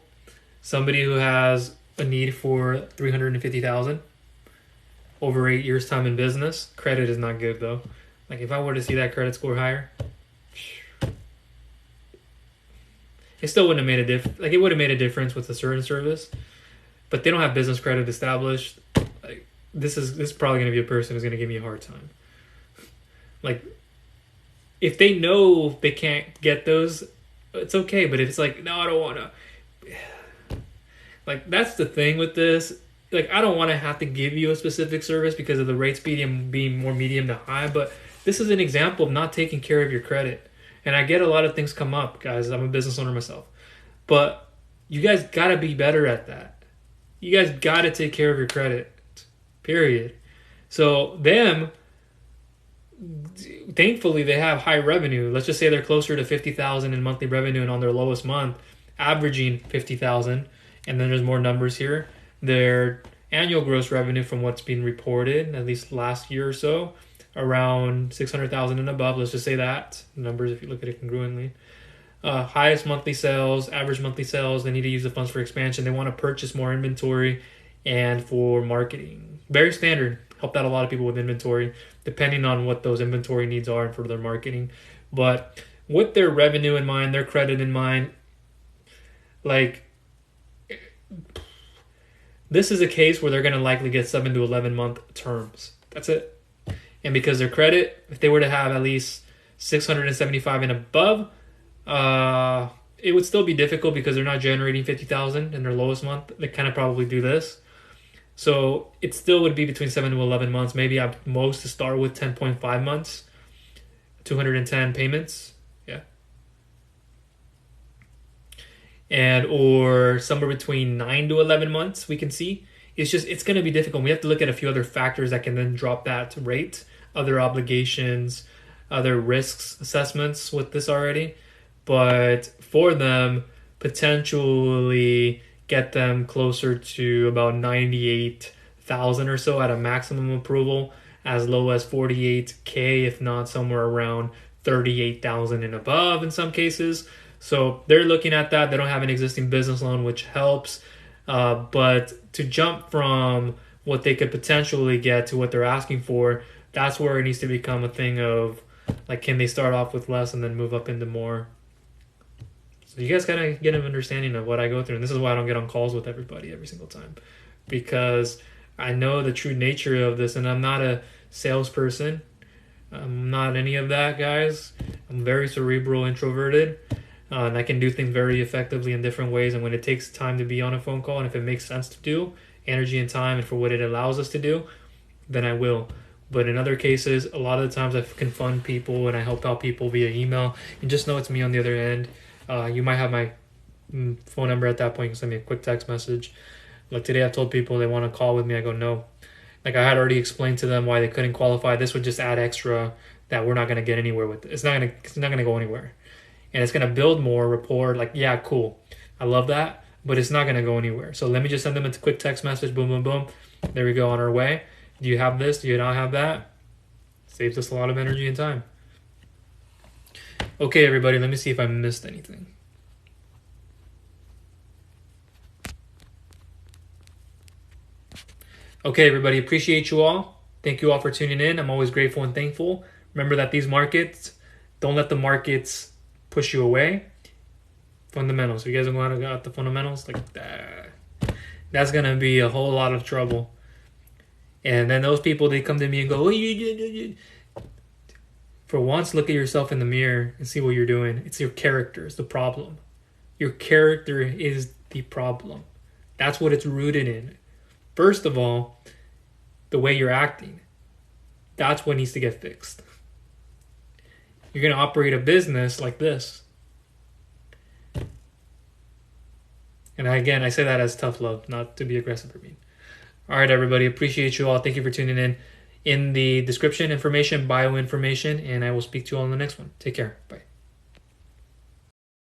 Speaker 1: Somebody who has a need for $350,000 over 8 years' time in business. Credit is not good though. Like if I were to see that credit score higher, it still wouldn't have made a difference. Like it would have made a difference with a certain service, but they don't have business credit established. Like this is probably going to be a person who's going to give me a hard time. Like if they know they can't get those, it's okay. But if it's like, no, I don't want to. Like that's the thing with this. Like I don't want to have to give you a specific service because of the rates being more medium to high. But this is an example of not taking care of your credit. And I get a lot of things come up, guys. I'm a business owner myself. But you guys got to be better at that. You guys got to take care of your credit. Period. So them, thankfully, they have high revenue. Let's just say they're closer to $50,000 in monthly revenue, and on their lowest month, averaging $50,000. And then there's more numbers here. Their annual gross revenue from what's been reported, at least last year or so, around $600,000 and above. Let's just say that numbers if you look at it congruently. Highest monthly sales, average monthly sales. They need to use the funds for expansion. They want to purchase more inventory and for marketing. Very standard. Helped out a lot of people with inventory, depending on what those inventory needs are for their marketing. But with their revenue in mind, their credit in mind, like this is a case where they're going to likely get 7 to 11 month terms. That's it. And because their credit, if they were to have at least 675 and above, it would still be difficult because they're not generating 50,000 in their lowest month. They kind of probably do this. So it still would be between 7 to 11 months. Maybe at most to start with 10.5 months, 210 payments. Yeah. And or somewhere between 9 to 11 months, we can see. It's going to be difficult. We have to look at a few other factors that can then drop that rate, other obligations, other risks assessments with this already. But for them, potentially get them closer to about 98,000 or so at a maximum approval, as low as 48K, if not somewhere around 38,000 and above in some cases. So they're looking at that. They don't have an existing business loan, which helps. But to jump from what they could potentially get to what they're asking for, that's where it needs to become a thing of, like, can they start off with less and then move up into more? So you guys gotta get an understanding of what I go through. And this is why I don't get on calls with everybody every single time. Because I know the true nature of this, and I'm not a salesperson. I'm not any of that, guys. I'm very cerebral, introverted. And I can do things very effectively in different ways. And when it takes time to be on a phone call, and if it makes sense to do, energy and time, and for what it allows us to do, then I will. But in other cases, a lot of the times I can fund people and I help out people via email. And just know it's me on the other end. You might have my phone number at that point. You can send me a quick text message. Like today I've told people they want to call with me. I go, no. Like I had already explained to them why they couldn't qualify. This would just add extra that we're not going to get anywhere with. It's not going to go anywhere. And it's going to build more rapport. Like, yeah, cool. I love that. But it's not going to go anywhere. So let me just send them a quick text message. Boom, boom, boom. There we go, on our way. Do you have this? Do you not have that? Saves us a lot of energy and time. Okay, everybody. Let me see if I missed anything. Okay, everybody, appreciate you all. Thank you all for tuning in. I'm always grateful and thankful. Remember that these markets, don't let the markets push you away. Fundamentals. You guys are going to go out the fundamentals like that. That's going to be a whole lot of trouble. And then those people, they come to me and go, for once, look at yourself in the mirror and see what you're doing. It's your character is the problem. Your character is the problem. That's what it's rooted in. First of all, the way you're acting. That's what needs to get fixed. You're going to operate a business like this. And again, I say that as tough love, not to be aggressive or mean. All right, everybody. Appreciate you all. Thank you for tuning in. In the description, information, bio information, and I will speak to you all in the next one. Take care. Bye.